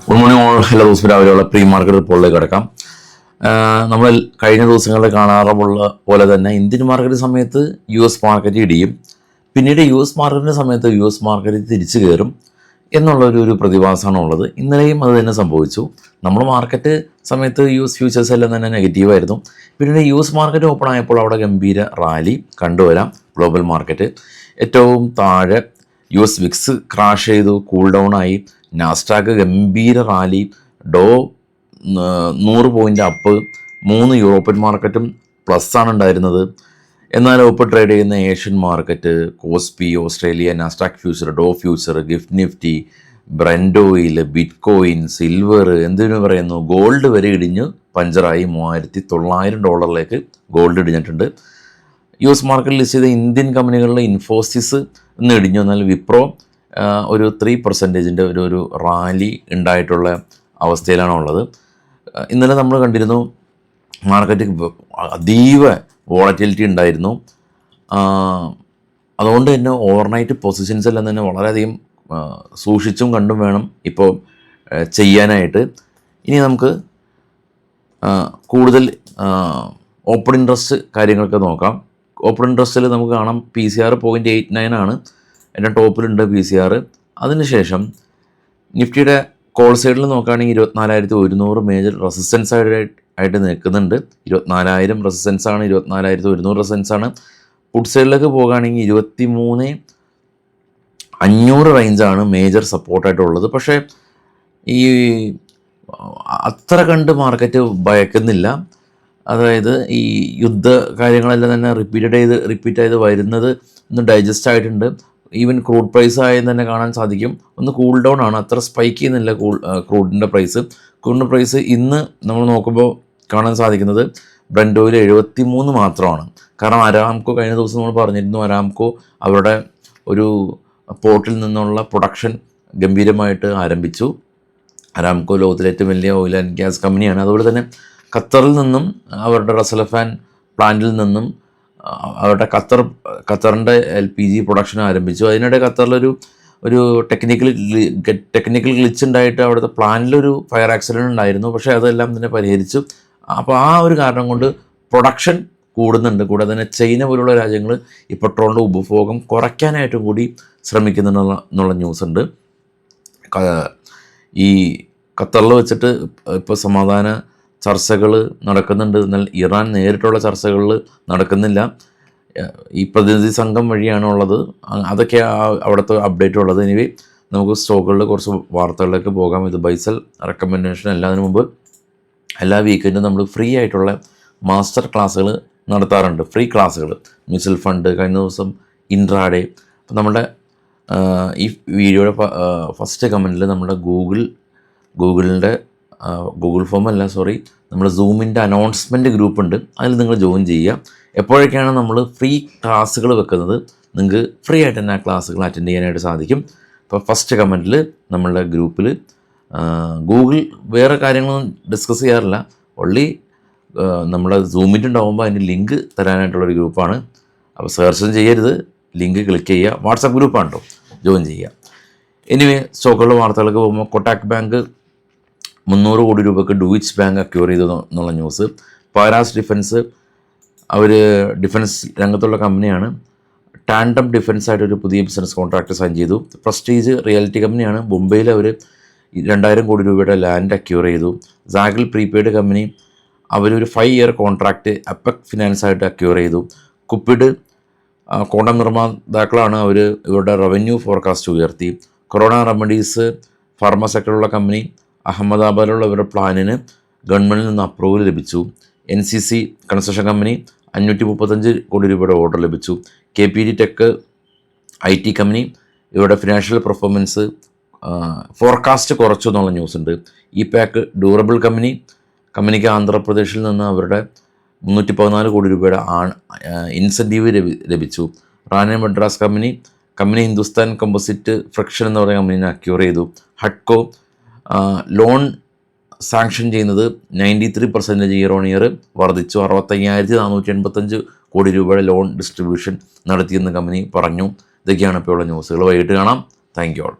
Good morning all. എല്ലാ ദിവസവും രാവിലെയുള്ള പ്രീ മാർക്കറ്റ് റിപ്പോർട്ടിലേക്ക് കിടക്കാം. നമ്മൾ കഴിഞ്ഞ ദിവസങ്ങളിൽ കാണാറുള്ള പോലെ തന്നെ ഇന്ത്യൻ മാർക്കറ്റ് സമയത്ത് US മാർക്കറ്റ് ഇടിയും, പിന്നീട് US മാർക്കറ്റിൻ്റെ സമയത്ത് US മാർക്കറ്റ് തിരിച്ചു കയറും എന്നുള്ളൊരു പ്രതിഭാസമാണ് ഉള്ളത്. ഇന്നലെയും അത് തന്നെ സംഭവിച്ചു. നമ്മൾ മാർക്കറ്റ് സമയത്ത് US ഫ്യൂച്ചേഴ്സ് എല്ലാം തന്നെ നെഗറ്റീവായിരുന്നു. പിന്നീട് US മാർക്കറ്റ് ഓപ്പൺ ആയപ്പോൾ അവിടെ ഗംഭീര റാലി കണ്ടുവരാം. ഗ്ലോബൽ മാർക്കറ്റ് ഏറ്റവും താഴെ US വിക്സ് ക്രാഷ് ചെയ്തു, കൂൾ ഡൗൺ ആയി. നാസ്ഡാക്ക് ഗംഭീര റാലി, ഡോ 100 പോയിൻ്റ് അപ്പ്, 3 യൂറോപ്യൻ മാർക്കറ്റും പ്ലസ് ആണ് ഉണ്ടായിരുന്നത്. എന്നാൽ ഒപ്പം ട്രേഡ് ചെയ്യുന്ന Asian market, KOSPI, Australia, Nasdaq future, ഡോ future, gift Nifty, Brent oil, bit coin, silver, എന്തിനു പറയുന്നു, ഗോൾഡ് വരെ ഇടിഞ്ഞ് പഞ്ചറായി. $3,900 ഗോൾഡ് ഇടിഞ്ഞിട്ടുണ്ട്. US മാർക്കറ്റിൽ ലിസ്റ്റ് ചെയ്ത ഇന്ത്യൻ കമ്പനികളിലെ ഇൻഫോസിസ് ഇന്ന് ഇടിഞ്ഞു. എന്നാൽ വിപ്രോ ഒരു 3% ഒരു റാലി ഉണ്ടായിട്ടുള്ള അവസ്ഥയിലാണ് ഉള്ളത്. ഇന്നലെ നമ്മൾ കണ്ടിരുന്നു മാർക്കറ്റ് അതീവ വോളറ്റിലിറ്റി ഉണ്ടായിരുന്നു. അതുകൊണ്ട് തന്നെ ഓവർനൈറ്റ് പൊസിഷൻസ് എല്ലാം തന്നെ വളരെയധികം സൂക്ഷിച്ചും കണ്ടും വേണം ഇപ്പോൾ ചെയ്യാനായിട്ട്. ഇനി നമുക്ക് കൂടുതൽ ഓപ്പൺ ഇൻട്രസ്റ്റ് കാര്യങ്ങളൊക്കെ നോക്കാം. ഓപ്പൺ ഇൻട്രസ്റ്റിൽ നമുക്ക് കാണാം PCR 0.89 ആണ്, എൻ്റെ ടോപ്പിലുണ്ട് PCR. അതിനുശേഷം നിഫ്റ്റിയുടെ കോൾ സൈഡിൽ നോക്കുകയാണെങ്കിൽ 24,100 മേജർ റെസിസ്റ്റൻസ് ആയിട്ട് നിൽക്കുന്നുണ്ട്. 24,000 റെസിസ്റ്റൻസാണ്, 24,100 റെസിസ്റ്റൻസാണ്. പുട്ട് സൈഡിലേക്ക് പോകുകയാണെങ്കിൽ 23,500 റേഞ്ചാണ് മേജർ സപ്പോർട്ടായിട്ടുള്ളത്. പക്ഷേ ഈ അത്ര കണ്ട് മാർക്കറ്റ് ഭയക്കുന്നില്ല. അതായത് ഈ യുദ്ധ കാര്യങ്ങളെല്ലാം തന്നെ റിപ്പീറ്റ് ചെയ്ത് വരുന്നത് ഒന്ന് ഡൈജസ്റ്റ് ആയിട്ടുണ്ട്. ഈവൻ ക്രൂഡ് പ്രൈസ് ആയെന്ന് തന്നെ കാണാൻ സാധിക്കും. ഒന്ന് കൂൾ ഡൗൺ ആണ്, അത്ര സ്പൈക്ക് ചെയ്യുന്നില്ല ക്രൂഡിൻ്റെ പ്രൈസ്. ക്രൂഡിൻ്റെ പ്രൈസ് ഇന്ന് നമ്മൾ നോക്കുമ്പോൾ കാണാൻ സാധിക്കുന്നത് ബ്രെൻഡ് ഓയിൽ 73 മാത്രമാണ്. കാരണം അരാംകോ കഴിഞ്ഞ ദിവസം നമ്മൾ പറഞ്ഞിരുന്നു, അരാംകോ അവരുടെ ഒരു പോർട്ടിൽ നിന്നുള്ള പ്രൊഡക്ഷൻ ഗംഭീരമായിട്ട് ആരംഭിച്ചു. അരാംകോ ലോകത്തിലെ ഏറ്റവും വലിയ ഓയിൽ ആൻഡ് ഗ്യാസ് കമ്പനിയാണ്. അതുപോലെ തന്നെ ഖത്തറിൽ നിന്നും അവരുടെ റസലഫാൻ പ്ലാന്റിൽ നിന്നും അവരുടെ ഖത്തറിൻ്റെ LPG പ്രൊഡക്ഷൻ ആരംഭിച്ചു. അതിനിടെ ഖത്തറിലൊരു ടെക്നിക്കൽ ഗ്ലിച്ച് ഉണ്ടായിട്ട് അവിടുത്തെ പ്ലാന്റിലൊരു ഫയർ ആക്സിഡൻറ്റ് ഉണ്ടായിരുന്നു. പക്ഷേ അതെല്ലാം തന്നെ പരിഹരിച്ചു. അപ്പോൾ ആ ഒരു കാരണം കൊണ്ട് പ്രൊഡക്ഷൻ കൂടുന്നുണ്ട്. കൂടാതെ തന്നെ ചൈന പോലുള്ള രാജ്യങ്ങൾ ഈ പെട്രോളിൻ്റെ ഉപഭോഗം കുറയ്ക്കാനായിട്ടും കൂടി ശ്രമിക്കുന്നുണ്ടെന്നുള്ള ന്യൂസ് ഉണ്ട്. ഈ ഖത്തറിൽ വെച്ചിട്ട് ഇപ്പോൾ സമാധാന ചർച്ചകൾ നടക്കുന്നുണ്ട്. എന്നാൽ ഇറാൻ നേരിട്ടുള്ള ചർച്ചകളിൽ നടക്കുന്നില്ല. ഈ പ്രതിനിധി സംഘം വഴിയാണ് ഉള്ളത്. അതൊക്കെ അവിടുത്തെ അപ്ഡേറ്റ് ഉള്ളത്. ഇനി നമുക്ക് സ്റ്റോക്കുകളിൽ കുറച്ച് വാർത്തകളിലേക്ക് പോകാം. ഇത് ബൈസൽ റെക്കമെൻഡേഷൻ എല്ലാതിനു മുമ്പ് എല്ലാ വീക്കെൻഡും നമ്മൾ ഫ്രീ ആയിട്ടുള്ള മാസ്റ്റർ ക്ലാസ്സുകൾ നടത്താറുണ്ട്. ഫ്രീ ക്ലാസ്സുകൾ, മ്യൂച്വൽ ഫണ്ട്, കഴിഞ്ഞ ദിവസം ഇൻട്രാഡേ. അപ്പം നമ്മുടെ ഈ വീഡിയോയുടെ ഫസ്റ്റ് കമൻറ്റിൽ നമ്മുടെ ഗൂഗിൾ ഫോം അല്ല, സോറി, നമ്മൾ സൂമിൻ്റെ അനൗൺസ്മെൻറ്റ് ഗ്രൂപ്പ് ഉണ്ട്. അതിൽ നിങ്ങൾ ജോയിൻ ചെയ്യുക. എപ്പോഴൊക്കെയാണ് നമ്മൾ ഫ്രീ ക്ലാസ്സുകൾ വെക്കുന്നത്, നിങ്ങൾക്ക് ഫ്രീ ആയിട്ട് തന്നെ ആ ക്ലാസ്സുകൾ അറ്റൻഡ് ചെയ്യാനായിട്ട് സാധിക്കും. അപ്പോൾ ഫസ്റ്റ് കമൻറ്റിൽ നമ്മളുടെ ഗ്രൂപ്പിൽ ഗൂഗിൾ വേറെ കാര്യങ്ങളൊന്നും ഡിസ്കസ് ചെയ്യാറില്ല, ഒൺലി നമ്മുടെ സൂമിൻ്റെ ഉണ്ടാകുമ്പോൾ അതിൻ്റെ ലിങ്ക് തരാനായിട്ടുള്ളൊരു ഗ്രൂപ്പാണ്. അപ്പോൾ സെർച്ചും ചെയ്യരുത്, ലിങ്ക് ക്ലിക്ക് ചെയ്യുക. വാട്സാപ്പ് ഗ്രൂപ്പാണ് കേട്ടോ, ജോയിൻ ചെയ്യുക. എനിവേ സ്റ്റോക്കുകളുടെ വാർത്തകൾക്ക് പോകുമ്പോൾ കൊട്ടാക് ബാങ്ക് 300 കോടി രൂപയ്ക്ക് ഡൂയിച്ച് ബാങ്ക് അക്യൂർ ചെയ്തു എന്നുള്ള ന്യൂസ്. പാരാസ് ഡിഫൻസ്, അവർ ഡിഫൻസ് രംഗത്തുള്ള കമ്പനിയാണ്. ടാൻഡം ഡിഫൻസ് ആയിട്ടൊരു പുതിയ ബിസിനസ് കോൺട്രാക്റ്റ് സൈൻ ചെയ്തു. പ്രസ്റ്റീജ് റിയാലിറ്റി കമ്പനിയാണ്. മുംബൈയിൽ അവർ 2,000 കോടി രൂപയുടെ ലാൻഡ് അക്യൂർ ചെയ്തു. സാഗിൾ പ്രീപെയ്ഡ് കമ്പനി, അവരൊരു 5 ഇയർ കോൺട്രാക്റ്റ് അപ്പെക് ഫിനാൻസ് ആയിട്ട് അക്യൂർ ചെയ്തു. കുപ്പിഡ് കോണ്ടം നിർമ്മാതാക്കളാണ്, അവർ ഇവരുടെ റവന്യൂ ഫോർകാസ്റ്റ് ഉയർത്തി. കൊറോണ റെമഡീസ് ഫാർമ സെക്ടറുള്ള കമ്പനി, അഹമ്മദാബാദിലുള്ള ഇവരുടെ പ്ലാനിന് ഗവൺമെൻറ്റിൽ നിന്ന് അപ്രൂവൽ ലഭിച്ചു. NCC കൺസ്ട്രക്ഷൻ കമ്പനി 535 കോടി രൂപയുടെ ഓർഡർ ലഭിച്ചു. KPD ടെക് IT കമ്പനി, ഇവരുടെ ഫിനാൻഷ്യൽ പെർഫോമൻസ് ഫോർകാസ്റ്റ് കുറച്ചു എന്നുള്ള ന്യൂസ് ഉണ്ട്. പാക്ക് ഡ്യൂറബിൾ കമ്പനിക്ക് ആന്ധ്രാപ്രദേശിൽ നിന്ന് അവരുടെ 314 കോടി രൂപയുടെ ഇൻസെൻറ്റീവ് ലഭിച്ചു. Rane Madras company Hindustan composite friction എന്ന് പറയുന്ന കമ്പനീനെ അക്യൂർ ചെയ്തു. ഹഡ്കോ ലോൺ സാങ്ഷൻ ചെയ്യുന്നത് 93% ഇയർ ഓൺ ഇയർ വർദ്ധിച്ചു. 65,485 കോടി രൂപയുടെ ലോൺ ഡിസ്ട്രിബ്യൂഷൻ നടത്തിയെന്ന് കമ്പനി പറഞ്ഞു. ഇതൊക്കെയാണ് ഇപ്പോൾ ഉള്ള ന്യൂസുകൾ. വൈകിട്ട് കാണാം. Thank you all.